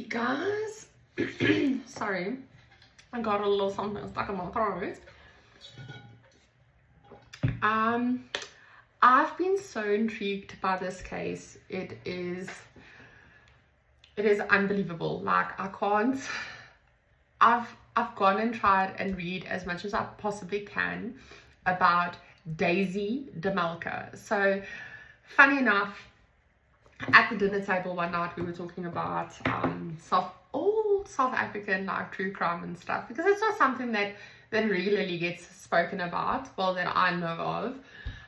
Guys, sorry, I got a little something stuck in my throat. I've been so intrigued by this case. It is unbelievable. Like, I can't. I've gone and tried and read as much as I possibly can about Daisy de Melker. So, funny enough, at the dinner table one night we were talking about South African like true crime and stuff, because it's not something that regularly gets spoken about, well, that I know of.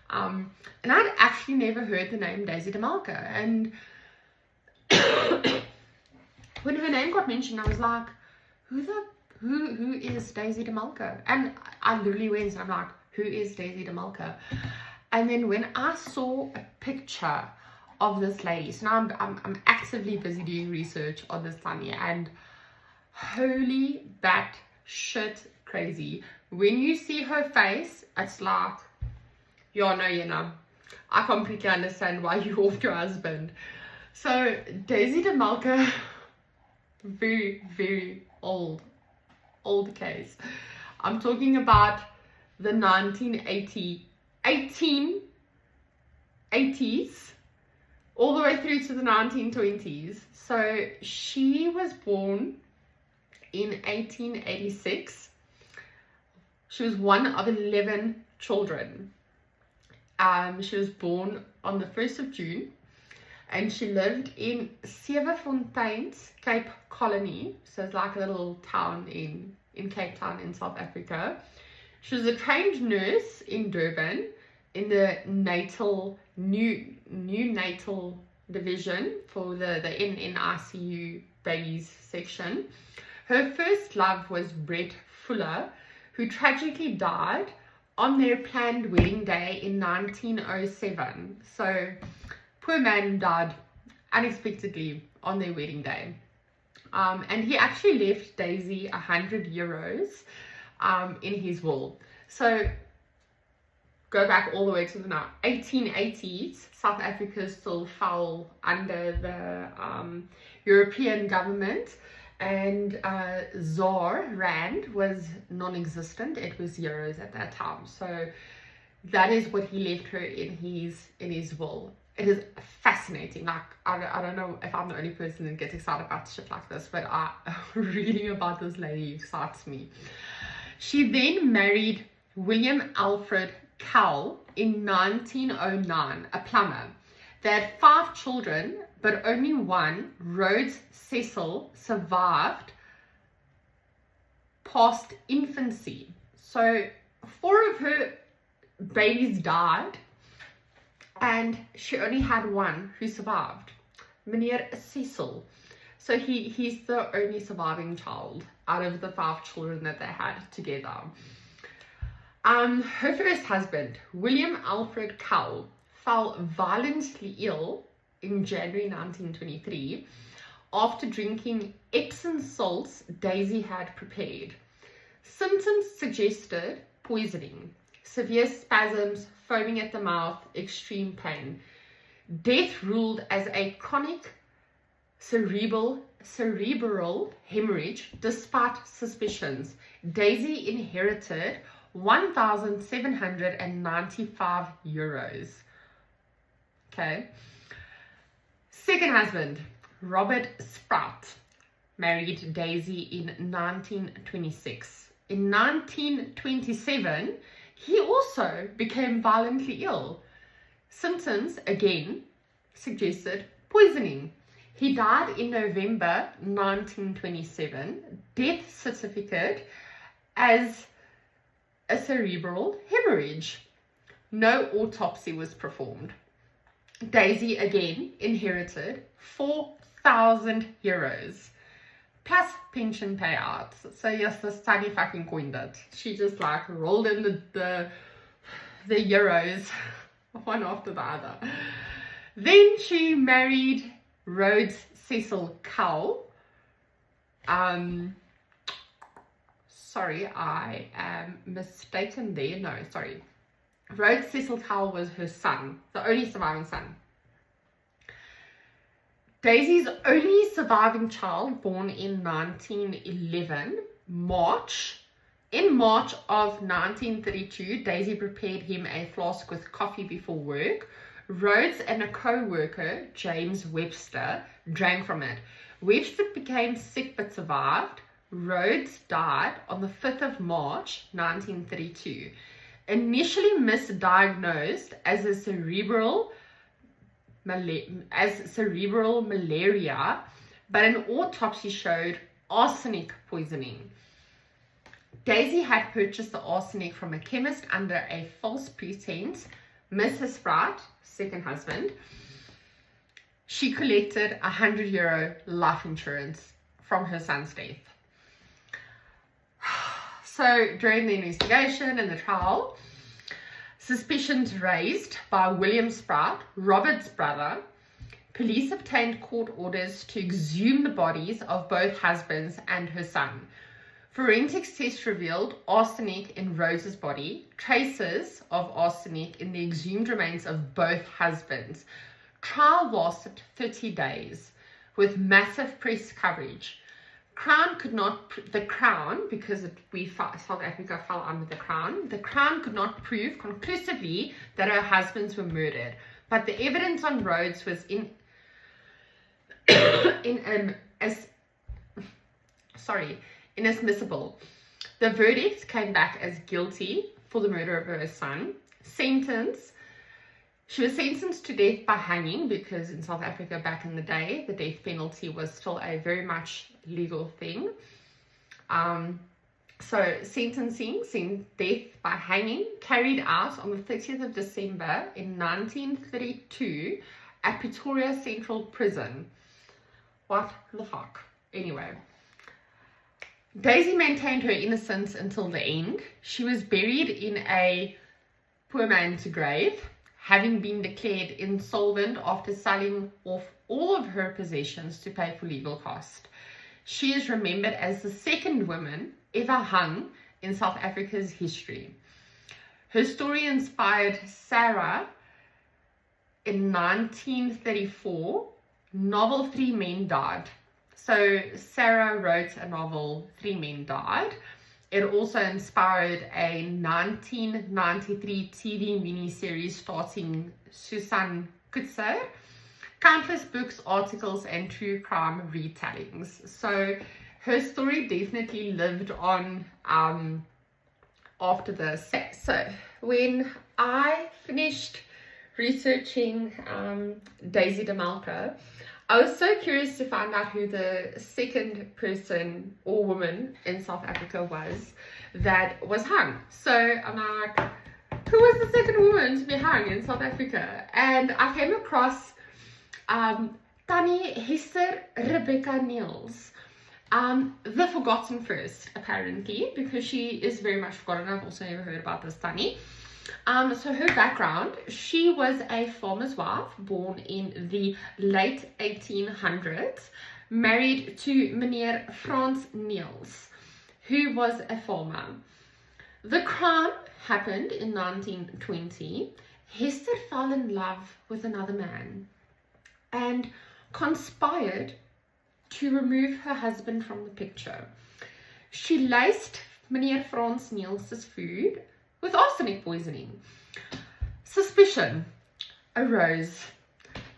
And I'd actually never heard the name Daisy de Melker, and when her name got mentioned, I was like, who is Daisy de Melker? And I literally went and I'm like, who is Daisy de Melker? And then when I saw a picture of this lady, so now I'm actively busy doing research on this Tanya, and holy bat shit crazy. When you see her face, it's like, I completely understand why you offed your husband. So Daisy de Melker, very, very old case. I'm talking about the 1880s all the way through to the 1920s. So she was born in 1886. She was one of 11 children. She was born on the 1st of June, and she lived in Sewefonteins, Cape Colony. So it's like a little town in Cape Town in South Africa. She was a trained nurse in Durban in the neonatal division for the NNICU babies section. Her first love was Brett Fuller, who tragically died on their planned wedding day in 1907. So poor man died unexpectedly on their wedding day. And he actually left Daisy €100 in his will. So go back all the way to the 1880s. South Africa still fell under the European government, and ZAR rand was non-existent. It was euros at that time. So that is what he left her in his will. It is fascinating. Like, I don't know if I'm the only person that gets excited about shit like this, but reading about this lady excites me. She then married William Alfred Cowell in 1909, a plumber. They had 5 children, but only one, Rhodes Cecil, survived past infancy. So 4 of her babies died, and she only had one who survived, Meneer Cecil. So he's the only surviving child out of the 5 children that they had together. Her first husband, William Alfred Cowell, fell violently ill in January 1923 after drinking Epsom salts Daisy had prepared. Symptoms suggested poisoning: severe spasms, foaming at the mouth, extreme pain. Death ruled as a chronic cerebral hemorrhage. Despite suspicions, Daisy inherited €1,795. Okay. Second husband, Robert Sprout, married Daisy in 1926. In 1927, he also became violently ill. Symptoms again suggested poisoning. He died in November 1927. Death certificate as a cerebral hemorrhage. No autopsy was performed. Daisy again inherited €4,000 plus pension payouts. So yes, this tiny fucking coined it. She just like rolled in the euros one after the other. Then she married Rhodes Cecil Cowell. Sorry, I am mistaken there. No, sorry. Rhodes Cecil Cowell was her son, the only surviving son. Daisy's only surviving child, born in 1911, in March of 1932, Daisy prepared him a flask with coffee before work. Rhodes and a co-worker, James Webster, drank from it. Webster became sick but survived. Rhodes died on the 5th of March 1932. Initially misdiagnosed as cerebral malaria, but an autopsy showed arsenic poisoning. Daisy had purchased the arsenic from a chemist under a false pretense. Mrs. Spratt, second husband, she collected €100 life insurance from her son's death. So during the investigation and the trial, suspicions raised by William Spratt, Robert's brother, police obtained court orders to exhume the bodies of both husbands and her son. Forensics tests revealed arsenic in Rose's body, traces of arsenic in the exhumed remains of both husbands. Trial lasted 30 days with massive press coverage. The Crown, because South Africa fell under the Crown could not prove conclusively that her husbands were murdered, but the evidence on Rhodes was inadmissible. The verdict came back as guilty for the murder of her son. She was sentenced to death by hanging, because in South Africa back in the day, the death penalty was still a very much legal thing. So sentencing, death by hanging, carried out on the 30th of December in 1932 at Pretoria Central Prison. What the fuck? Anyway, Daisy maintained her innocence until the end. She was buried in a poor man's grave, having been declared insolvent after selling off all of her possessions to pay for legal costs. She is remembered as the second woman ever hung in South Africa's history. Her story inspired Sarah in 1934, novel Three Men Died. So Sarah wrote a novel, Three Men Died. It also inspired a 1993 TV miniseries starring Susan Kutzer, countless books, articles, and true crime retellings. So her story definitely lived on after this. So when I finished researching Daisy de Melker, I was so curious to find out who the second person or woman in South Africa was that was hung. So I'm like, who was the second woman to be hung in South Africa? And I came across Tannie Hester Neels, the forgotten first, apparently, because she is very much forgotten. I've also never heard about this Tannie. So her background, she was a farmer's wife born in the late 1800s, married to Meneer Rhodes Neels, who was a farmer. The crime happened in 1920. Hester fell in love with another man and conspired to remove her husband from the picture. She laced Meneer Rhodes Neels' food with arsenic poisoning. Suspicion arose.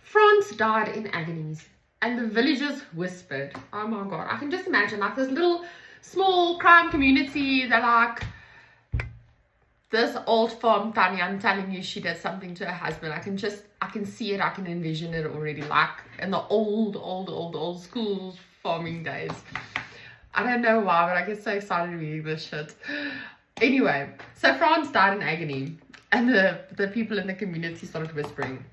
Franz died in agonies, and the villagers whispered. Oh my god, I can just imagine like this little small crime community. They're like, this old farm Tannie, I'm telling you, she did something to her husband. I can see it, I can envision it already, like in the old school farming days. I don't know why, but I get so excited reading this shit. Anyway, so Franz died in agony, and the people in the community started whispering.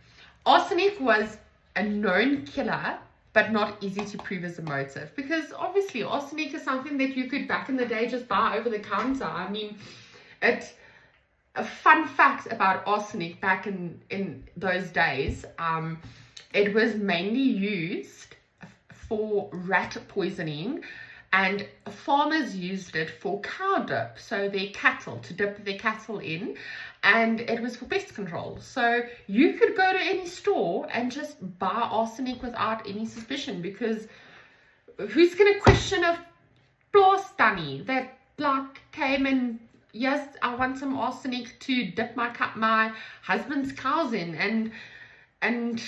Arsenic was a known killer, but not easy to prove as a motive, because obviously arsenic is something that you could back in the day just buy over the counter. I mean, a fun fact about arsenic back in those days, it was mainly used for rat poisoning, and farmers used it for cow dip, so their cattle, to dip their cattle in, and it was for pest control. So you could go to any store and just buy arsenic without any suspicion, because who's going to question a blast dummy that like came and, yes, I want some arsenic to dip my husband's cows in and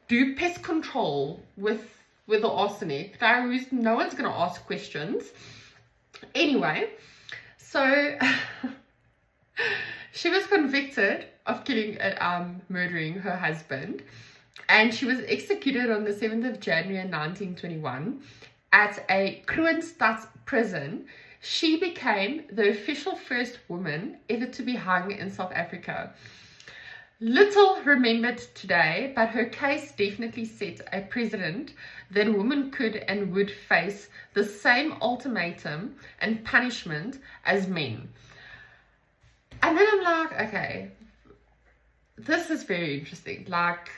do pest control with the arsenic. No one's going to ask questions. Anyway, so she was convicted of murdering her husband, and she was executed on the 7th of January 1921 at a Kroonstad Prison. She became the official first woman ever to be hung in South Africa. Little remembered today, but her case definitely set a precedent that women could and would face the same ultimatum and punishment as men. And then I'm like, okay, this is very interesting. Like,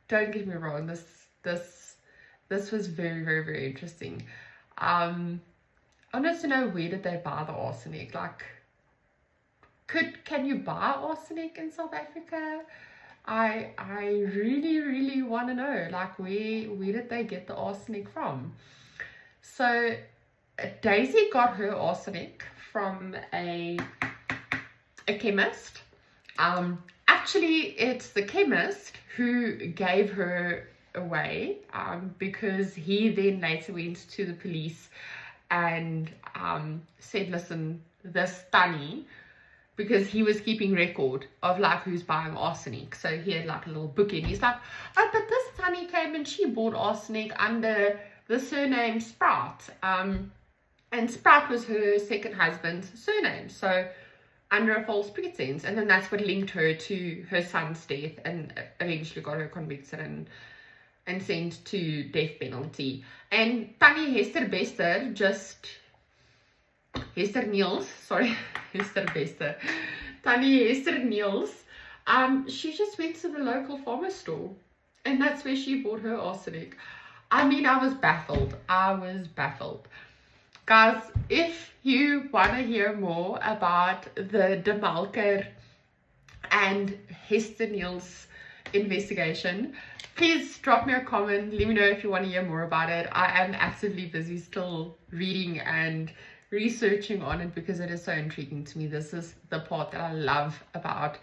don't get me wrong, this was very, very, very interesting. I wanted to know, where did they buy the arsenic? Like, can you buy arsenic in South Africa? I really, really want to know, like, where did they get the arsenic from? So Daisy got her arsenic from a chemist. Actually, it's the chemist who gave her away, because he then later went to the police and said, listen, this Tannie, because he was keeping record of like who's buying arsenic, so he had like a little booking. He's like, oh, but this Tannie came and she bought arsenic under the surname Sprout, and Sprout was her second husband's surname, so under a false pretense. And then that's what linked her to her son's death, and eventually got her convicted and sent to death penalty. And Tannie Hester Neels, she just went to the local farmer store, and that's where she bought her arsenic. I mean, I was baffled. Guys, if you want to hear more about the Melker and Hester Neels investigation, please drop me a comment. Let me know if you want to hear more about it. I am actively busy still reading and researching on it because it is so intriguing to me. This is the part that I love about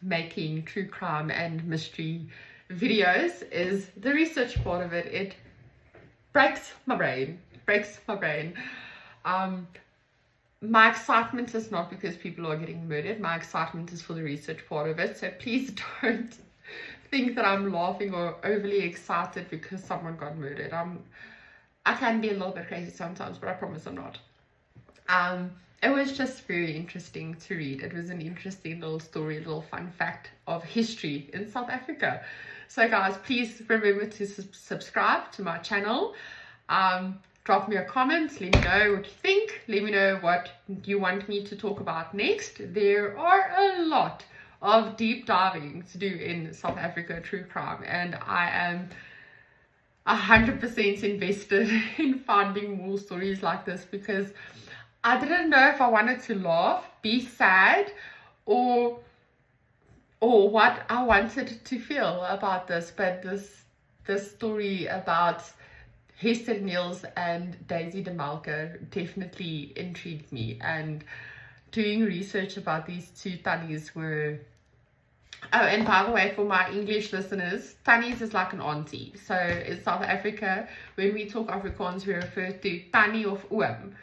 making true crime and mystery videos, is the research part of it. It breaks my brain. My excitement is not because people are getting murdered. My excitement is for the research part of it. So please don't think that I'm laughing or overly excited because someone got murdered. I can be a little bit crazy sometimes, but I promise I'm not. It was just very interesting to read. It was an interesting little story, little fun fact of history in South Africa. So guys, please remember to subscribe to my channel. Drop me a comment, let me know what you think, let me know what you want me to talk about next. There are a lot of deep diving to do in South Africa true crime, and I am 100% invested in finding more stories like this, because I didn't know if I wanted to laugh, be sad, or what I wanted to feel about this. But this story about Hester Neels and Daisy Melker definitely intrigued me, and doing research about these two Tannies were... Oh, and by the way, for my English listeners, Tannies is like an auntie. So in South Africa, when we talk Afrikaans, we refer to Tannie of oom.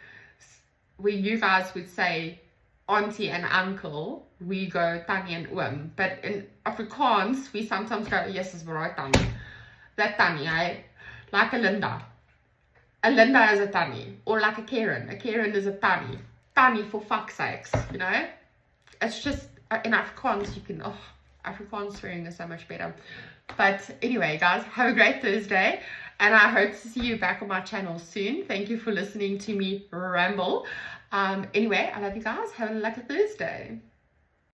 Where you guys would say auntie and uncle, we go Tannie and oom. But in Afrikaans, we sometimes go, yes, is right, Tannie. That Tannie, like a Linda. A Linda is a Tannie. Or like a Karen. A Karen is a Tannie. Tannie, for fuck's sakes, you know? It's just, in Afrikaans, you can, Afrikaans swearing is so much better. But anyway, guys, have a great Thursday, and I hope to see you back on my channel soon. Thank you for listening to me ramble. Anyway, I love you guys. Have a lucky Thursday.